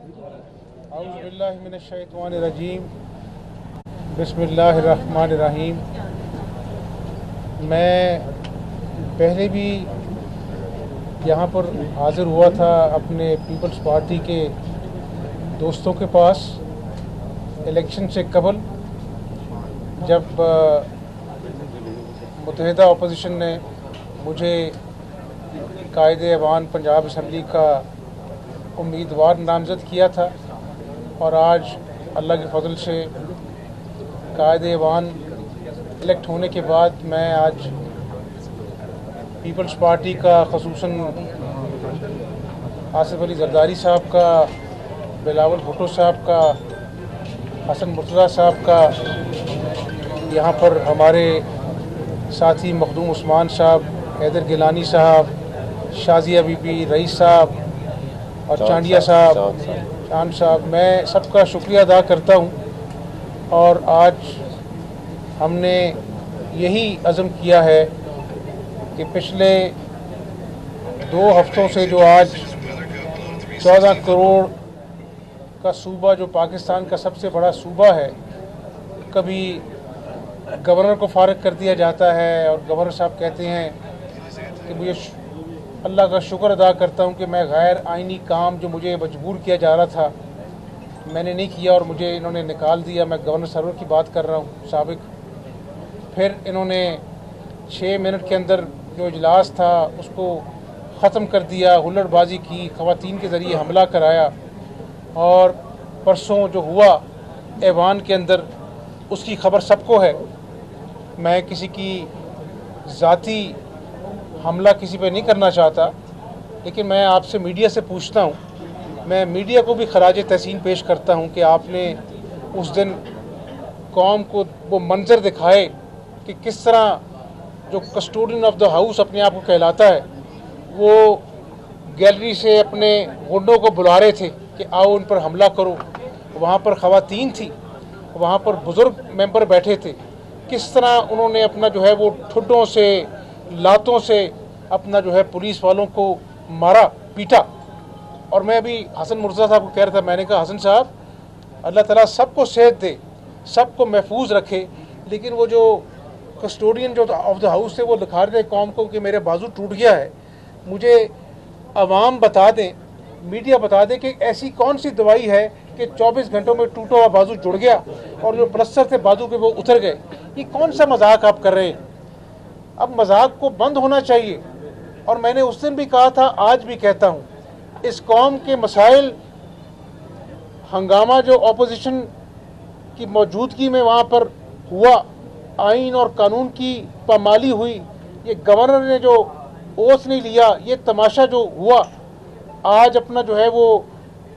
औज़ुबिल्लाहिमिनश्शैतानिर्रजीम बिस्मिल्लाहिर्रहमानिर्रहीम। मैं पहले भी यहाँ पर हाज़िर हुआ था अपने पीपल्स पार्टी के दोस्तों के पास इलेक्शन से कबल, जब मुत्तहिदा अपोजिशन ने मुझे कायदे-ए-अवान पंजाब असम्बली का उम्मीदवार नामज़द किया था। और आज अल्लाह के फजल से कायदे-ए-अवान इलेक्ट होने के बाद मैं आज पीपल्स पार्टी का, ख़ुसूसन आसिफ अली ज़रदारी साहब का, बिलावल भुट्टो साहब का, हसन मुर्तज़ा साहब का, यहाँ पर हमारे साथी मखदूम उस्मान साहब, हैदर गिलानी साहब, शाज़िया बीबी, रईस साहब और चांडिया साहब, चांद साहब, मैं सबका शुक्रिया अदा करता हूँ। और आज हमने यही अज़म किया है कि पिछले 2 हफ्तों से जो आज 14 करोड़ का सूबा, जो पाकिस्तान का सबसे बड़ा सूबा है, कभी गवर्नर को फारिग कर दिया जाता है और गवर्नर साहब कहते हैं कि मुझे अल्लाह का शुक्र अदा करता हूँ कि मैं गैर आइनी काम जो मुझे मजबूर किया जा रहा था मैंने नहीं किया और मुझे इन्होंने निकाल दिया। मैं गवर्नर सरवर की बात कर रहा हूँ साबिक। फिर इन्होंने 6 मिनट के अंदर जो इजलास था उसको ख़त्म कर दिया, हुल्लड़बाजी की, ख़वातीन के ज़रिए हमला कराया। और परसों जो हुआ ऐवान के अंदर, उसकी ख़बर सबको है। मैं किसी की ज़ाती हमला किसी पे नहीं करना चाहता, लेकिन मैं आपसे मीडिया से पूछता हूँ, मैं मीडिया को भी खराज तहसीन पेश करता हूँ कि आपने उस दिन कौम को वो मंज़र दिखाए कि किस तरह जो कस्टोडियन ऑफ द हाउस अपने आप को कहलाता है, वो गैलरी से अपने गुंडों को बुला रहे थे कि आओ उन पर हमला करो। वहाँ पर ख़वातीन थी, वहाँ पर बुज़ुर्ग मेंबर बैठे थे। किस तरह उन्होंने अपना जो है वो ठुड्डों से, लातों से अपना जो है पुलिस वालों को मारा, पीटा। और मैं अभी हसन मुर्तज़ा साहब को कह रहा था, मैंने कहा हसन साहब, अल्लाह ताला सबको सेहत दे, सबको महफूज रखे, लेकिन वो जो कस्टोडियन जो ऑफ द हाउस थे वो दिखा रहे थे कौम को कि मेरे बाजू टूट गया है। मुझे अवाम बता दें, मीडिया बता दे कि ऐसी कौन सी दवाई है कि 24 घंटों में टूटा हुआ बाजू जुड़ गया और जो प्लस्तर थे बाजू के वो उतर गए। ये कौन सा मजाक आप कर रहे हैं? अब मजाक को बंद होना चाहिए। और मैंने उस दिन भी कहा था, आज भी कहता हूँ, इस कौम के मसाइल, हंगामा जो अपोजिशन की मौजूदगी में वहाँ पर हुआ, आइन और कानून की पामाली हुई, ये गवर्नर ने जो ओथ नहीं लिया, ये तमाशा जो हुआ, आज अपना जो है वो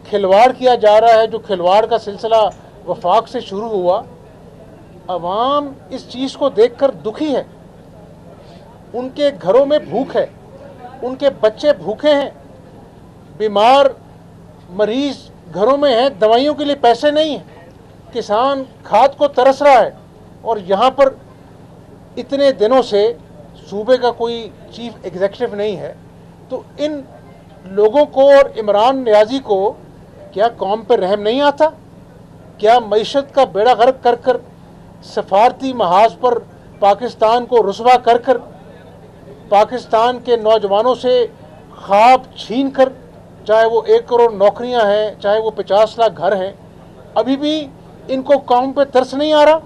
खिलवाड़ किया जा रहा है। जो खिलवाड़ का सिलसिला वफाक से शुरू हुआ, अवाम इस चीज़ को देखकर दुखी है। उनके घरों में भूख है, उनके बच्चे भूखे हैं, बीमार मरीज़ घरों में हैं, दवाइयों के लिए पैसे नहीं हैं, किसान खाद को तरस रहा है। और यहाँ पर इतने दिनों से सूबे का कोई चीफ एग्जीक्यूटिव नहीं है। तो इन लोगों को और इमरान नियाज़ी को क्या कौम पर रहम नहीं आता? क्या मईशत का बेड़ा गर्क कर कर, सफारती महाज पर पाकिस्तान को रुसवा कर कर, पाकिस्तान के नौजवानों से ख्वाब छीन कर, चाहे वो 1 करोड़ नौकरियां हैं, चाहे वो 50 लाख घर हैं, अभी भी इनको कौम पे तरस नहीं आ रहा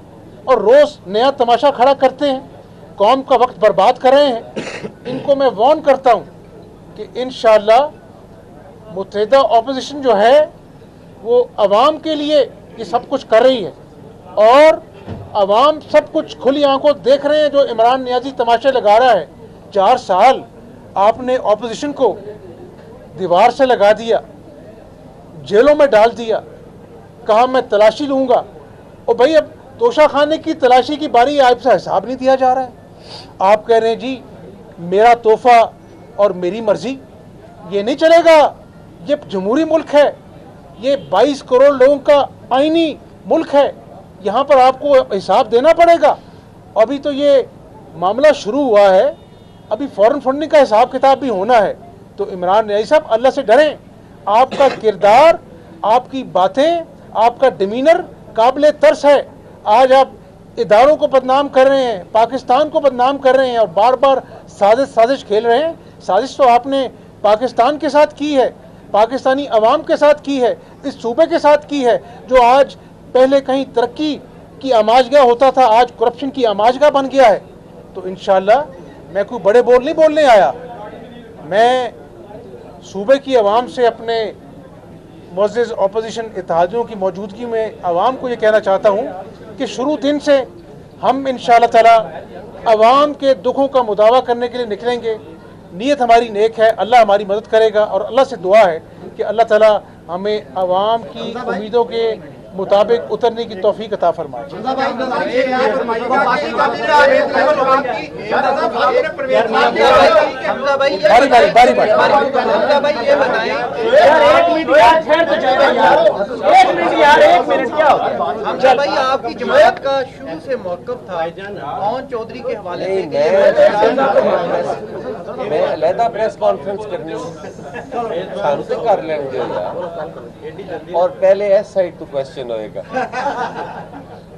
और रोज़ नया तमाशा खड़ा करते हैं, कौम का वक्त बर्बाद कर रहे हैं। इनको मैं वार्न करता हूँ कि इंशाअल्लाह मुत्तहिदा अपोजिशन जो है वो अवाम के लिए ये सब कुछ कर रही है और अवाम सब कुछ खुली आंखों देख रहे हैं। जो इमरान नियाज़ी तमाशे लगा रहा है, 4 साल आपने अपोजिशन को दीवार से लगा दिया, जेलों में डाल दिया, कहा मैं तलाशी लूँगा। और भाई अब तोशा खाने की तलाशी की बारी, आपसे हिसाब नहीं दिया जा रहा है। आप कह रहे हैं जी मेरा तोहफा और मेरी मर्जी, ये नहीं चलेगा। ये जमहूरी मुल्क है, ये 22 करोड़ लोगों का आईनी मुल्क है, यहाँ पर आपको हिसाब देना पड़ेगा। अभी तो ये मामला शुरू हुआ है, अभी फॉरेन फंडिंग का हिसाब किताब भी होना है। तो इमरान नियाज़ी साहब, अल्लाह से डरें। आपका किरदार आपकी बातें, आपका डिमीनर काबिल तरस है। आज आप इदारों को बदनाम कर रहे हैं, पाकिस्तान को बदनाम कर रहे हैं और बार बार साजिश खेल रहे हैं। साजिश तो आपने पाकिस्तान के साथ की है, पाकिस्तानी अवाम के साथ की है, इस सूबे के साथ की है, जो आज पहले कहीं तरक्की की आमाजगाह होता था, आज करप्शन की आमाजगाह बन गया है। तो इंशाअल्लाह मैं कोई बड़े बोल नहीं बोलने आया, मैं सूबे की आवाम से, अपने मुअज़्ज़िज़ अपोजिशन इत्तेहादियों की मौजूदगी में आवाम को ये कहना चाहता हूँ कि शुरू दिन से हम इंशाअल्लाह ताला आवाम के दुखों का मुदावा करने के लिए निकलेंगे। नीयत हमारी नेक है, अल्लाह हमारी मदद करेगा और अल्लाह से दुआ है कि अल्लाह ताला हमें आवाम की उम्मीदों के मुताबिक उतरने की तौफीक अता फरमाए। हमजा भाई, आपकी जमात का शुरू से मौक़िफ़ था पवन चौधरी के हवाले से, मैं अलहदा प्रेस कॉन्फ्रेंस करनी सानू तो कर लेंगे और पहले एस साइड तो क्वेश्चन होएगा।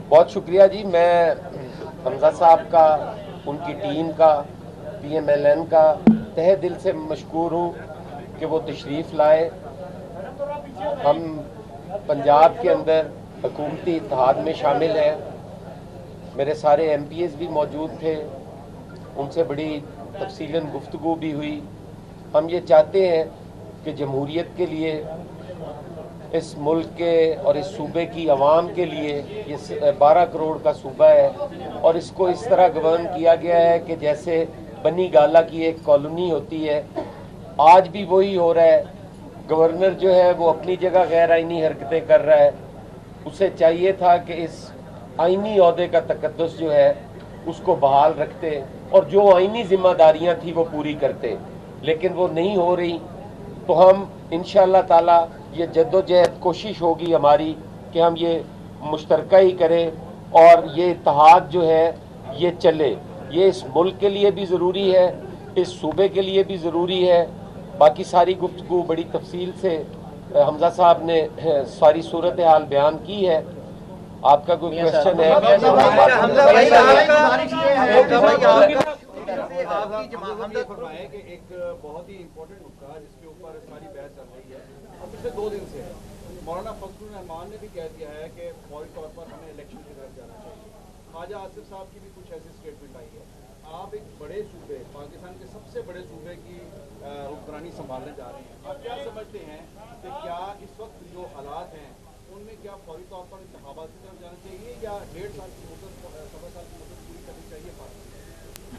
बहुत शुक्रिया जी, मैं हमजा साहब का, उनकी टीम का, PMLN का तहे दिल से मशकूर हूँ कि वो तशरीफ़ लाए। हम पंजाब के अंदर हुकूमती इत्तेहाद में शामिल हैं, मेरे सारे MPs भी मौजूद थे, उनसे बड़ी तफसीलन गुफ्तगू भी हुई। हम ये चाहते हैं कि जमहूरियत के लिए, इस मुल्क के और इस सूबे की आवाम के लिए, ये 12 करोड़ का सूबा है और इसको इस तरह गवर्न किया गया है कि जैसे बनी गाला की एक कॉलोनी होती है। आज भी वही हो रहा है। गवर्नर जो है वो अपनी जगह गैर आइनी हरकतें कर रहा है। उसे चाहिए था कि इस आइनी ओहदे का तकद्दुस जो है उसको बहाल रखते और जो आइनी जिम्मेदारियां थी वो पूरी करते, लेकिन वो नहीं हो रही। तो हम इंशाअल्लाह ताला ये जद्दोजहद कोशिश होगी हमारी कि हम ये मुश्तरका ही करें और ये इत्तेहाद जो है ये चले। ये इस मुल्क के लिए भी ज़रूरी है, इस सूबे के लिए भी ज़रूरी है। बाकी सारी गुफ्तगू बड़ी तफसील से हमजा साहब ने सारी सूरत हाल बयान की है। आपका कोई क्वेश्चन है? हमने फरमाया कि एक बहुत ही इम्पोर्टेंट नुक्ता जिसके ऊपर सारी बहस चल रही है और पिछले 2 दिन से मौलाना फजलुर रहमान ने भी कह दिया है कि फौरी तौर पर हमें इलेक्शन की तरफ जाना चाहिए। ख्वाजा आसिफ साहब की भी कुछ ऐसी स्टेटमेंट आई है। आप एक बड़े सूबे, पाकिस्तान के सबसे बड़े सूबे की हुक्मरानी संभालने जा रहे हैं, आप क्या समझते हैं कि क्या इस वक्त जो हालात हैं उनमें क्या फौरी तौर पर इंतखाबात की तरफ जाना चाहिए या 1.5 साल की मुद्दत, 1.25 साल की मुद्दत पूरी करनी चाहिए?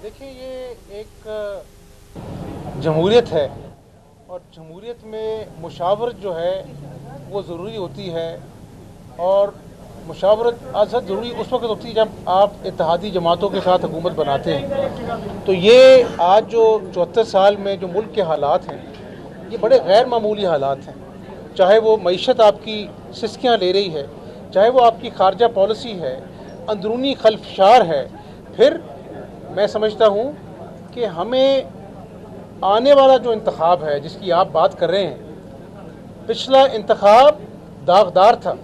देखिए, ये एक जमहूरियत है और जमहूरियत में मुशावरत जो है वो ज़रूरी होती है और मुशावरत अज़हद ज़रूरी उस वक्त होती है जब आप इत्तेहादी जमातों के साथ हुकूमत बनाते हैं। तो ये आज जो 74 साल में जो मुल्क के हालात हैं ये बड़े गैर मामूली हालात हैं। चाहे वो मईशत आपकी सिसकियाँ ले रही है, चाहे वो आपकी खारजा पॉलिसी है, अंदरूनी खलफशार है, फिर मैं समझता हूँ कि हमें आने वाला जो इंतखाब है जिसकी आप बात कर रहे हैं, पिछला इंतखाब दागदार था।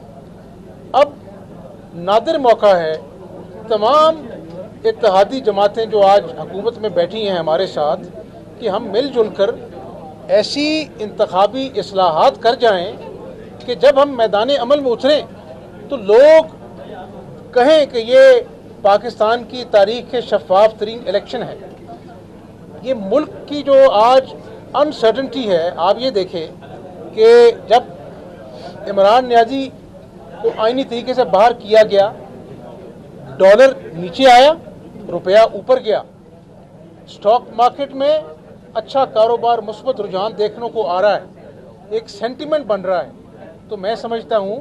अब नादिर मौका है, तमाम इत्तेहादी जमातें जो आज हुकूमत में बैठी हैं हमारे साथ, कि हम मिलजुल कर ऐसी इंतखाबी इस्लाहात कर जाएं कि जब हम मैदान अमल में उतरें तो लोग कहें कि ये पाकिस्तान की तारीख के शफाफ तरीन इलेक्शन है। ये मुल्क की जो आज अनसर्टनिटी है, आप ये देखें कि जब इमरान नियाज़ी को आईनी तरीके से बाहर किया गया, डॉलर नीचे आया, रुपया ऊपर गया, स्टॉक मार्केट में अच्छा कारोबार, मुस्बत रुझान देखने को आ रहा है, एक सेंटिमेंट बन रहा है। तो मैं समझता हूँ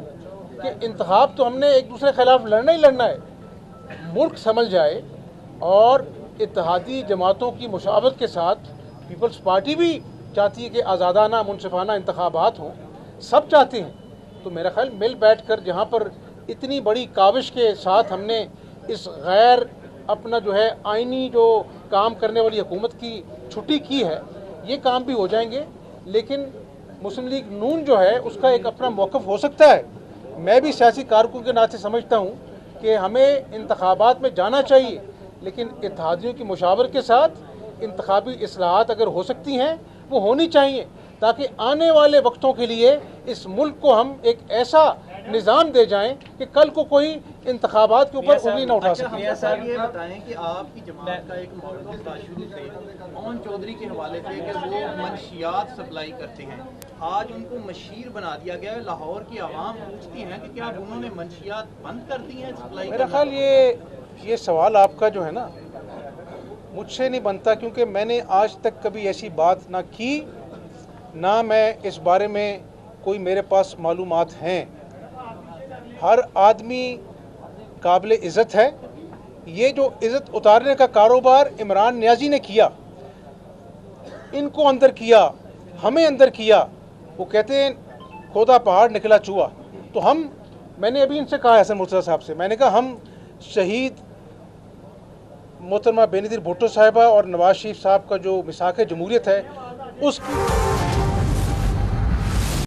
कि इंतखाब तो हमने एक दूसरे के खिलाफ लड़ना ही लड़ना है। मुल्क समझ जाए और इत्तेहादी जमातों की मुशावरत के साथ पीपल्स पार्टी भी चाहती है कि आज़ादाना मुनसिफाना इंतखाबात हों, सब चाहते हैं। तो मेरा ख्याल मिल बैठ कर जहाँ पर इतनी बड़ी काविश के साथ हमने इस गैर अपना जो है आइनी जो काम करने वाली हुकूमत की छुट्टी की है, ये काम भी हो जाएंगे। लेकिन मुस्लिम लीग नून जो है उसका एक अपना मौक़िफ़ हो सकता है। मैं भी सियासी कारकुन के नाते समझता हूँ कि हमें इंतखाबात में जाना चाहिए, लेकिन इत्तेहादियों की मुशावरत के साथ इंतखाबी इस्लाहात अगर हो सकती हैं वो होनी चाहिए, ताकि आने वाले वक्तों के लिए इस मुल्क को हम एक ऐसा निज़ाम दे जाएं कि कल को कोई इंतखाबात के ऊपर उंगली न उठा सके। मियां साहब ये बताएं कि आपकी जमात का एक मौक़िफ़ था शुरू से ओन चौधरी के हवाले से कि वो मंशियात सप्लाई करते हैं, आज उनको मशीर बना दिया गया है। लाहौर की आवाम पूछती हैं कि क्या उन्होंने मंशियात बंद कर दी हैं सप्लाई? मेरा ख्याल ये सवाल आपका जो है ना मुझसे नहीं बनता, क्योंकि मैंने आज तक कभी ऐसी बात ना की, ना मैं इस बारे में कोई मेरे पास मालूमात हैं। हर आदमी काबिल इज़्ज़त है। ये जो इज़्ज़त उतारने का कारोबार इमरान नियाज़ी ने किया, इनको अंदर किया, हमें अंदर किया, वो कहते हैं खोदा पहाड़ निकला चूहा। तो मैंने अभी इनसे कहा हसन मुर्तज़ा साहब से, मैंने कहा हम शहीद मोहतरमा बेनज़ीर भुट्टो साहिबा और नवाज शरीफ साहब का जो मिसाक जमहूरियत है उसकी